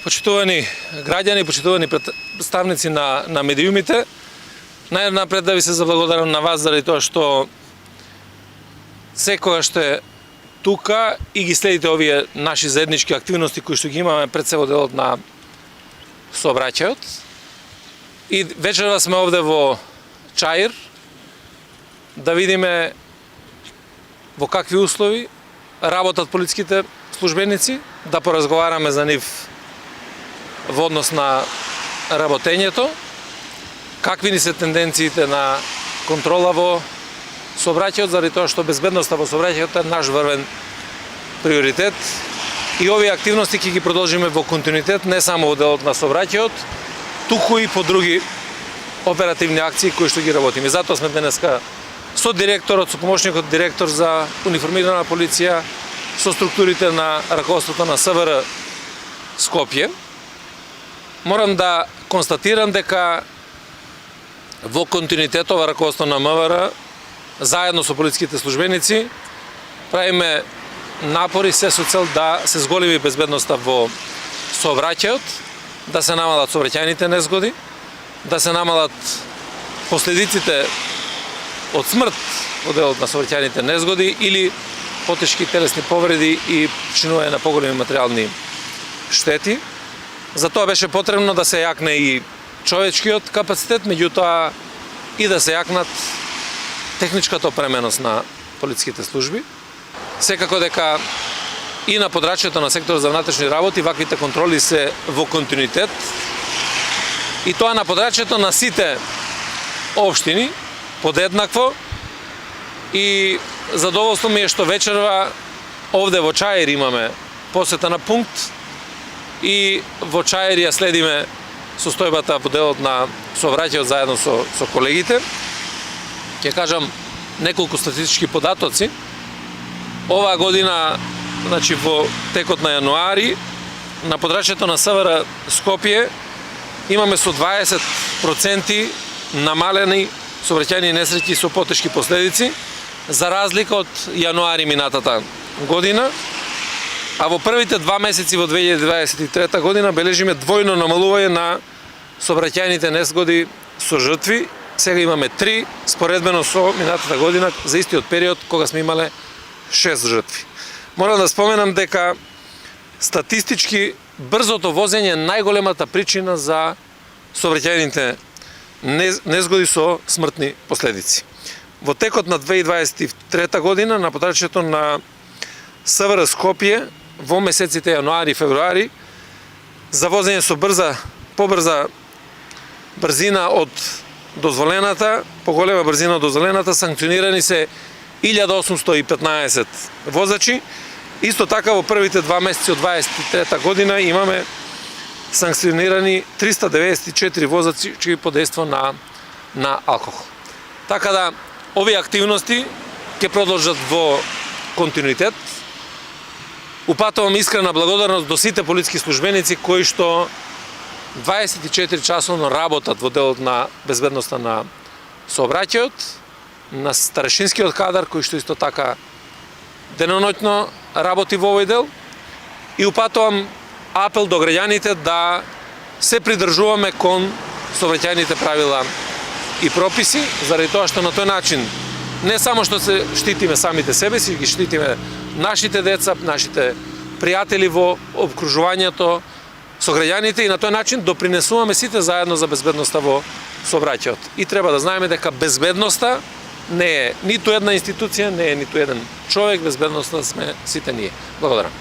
Почитувани граѓани, почитувани представници на медиумите, најнапред да ви се заблагодарам на вас заради тоа што секогаш сте тука и ги следите овие наши заеднички активности кои што ги имаме пред се во делот на сообраќајот. И вечерва сме овде во Чаир да видиме во какви услови работат полициските службеници, да поразговараме за нив во однос на работењето, какви ни се тенденциите на контрола во сообраќајот, заради тоа што безбедноста во сообраќајот е наш врвен приоритет. И овие активности ќе ги продолжиме во континуитет, не само во делот на сообраќајот, туку и по други оперативни акции кои што ги работиме. И затоа сме денеска со директорот, со помошникот директор за униформирана полиција, со структурите на раководството на СВР Скопје. Морам да констатирам дека во континуитет ова раководство на МВР, заедно со полициските службеници, правиме напори се со цел да се зголеми безбедноста во сообраќајот, да се намалат сообраќајните незгоди, да се намалат последиците од смрт во делот на сообраќајните незгоди или потешки телесни повреди и причинување на поголеми материјални штети. За тоа беше потребно да се јакне и човечкиот капацитет, меѓутоа и да се јакнат техничката опременост на полициските служби. Секако дека и на подрачјето на секторот за внатрешни работи ваквите контроли се во континуитет, и тоа на подрачјето на сите општини подеднакво. И задоволство ми е што вечерва овде во Чаир имаме посета на пункт и во Чаир ја следиме состојбата во делот на сообраќајот заедно со колегите. Ќе кажам неколку статистички податоци. Оваа година, значи во текот на јануари, на подрачјето на СВР Скопје имаме со 20% намалени сообраќајни несреќи со потешки последици, за разлика од јануари минатата година. А во првите 2 месеци во 2023 година бележиме двојно намалување на сообраќајните несгоди со жртви. Сега имаме 3, споредбено со минатата година за истиот период кога сме имале 6 жртви. Морам да споменам дека статистички брзото возење е најголемата причина за сообраќајните незгоди со смртни последици. Во текот на 2023 година на подрачјето на СВР Скопје во месеците јануари и февруари за возење со побрза брзина од дозволената, поголема брзина од дозволената, санкционирани се 1815 возачи. Исто така во првите 2 месеци од 2023 година имаме санкционирани 394 возачи под дејство на алкохол. Така да, овие активности ќе продолжат во континуитет. Упатувам искрена благодарност до сите полициски службеници кои што 24 часовно работат во делот на безбедноста на сообраќајот, на старешинскиот кадар кој што исто така деноноќно работи во овој дел. И упатувам апел до граѓаните да се придржуваме кон сообраќајните правила и прописи, заради тоа што на тој начин не само што се штитиме самите себе си, ги штитиме нашите деца, нашите пријатели во обкружувањето со граѓаните, и на тој начин допринесуваме сите заедно за безбедноста во сообраќајот. И треба да знаеме дека безбедноста не е ниту една институција, не е ниту еден човек, безбедноста сме сите ние. Благодарам.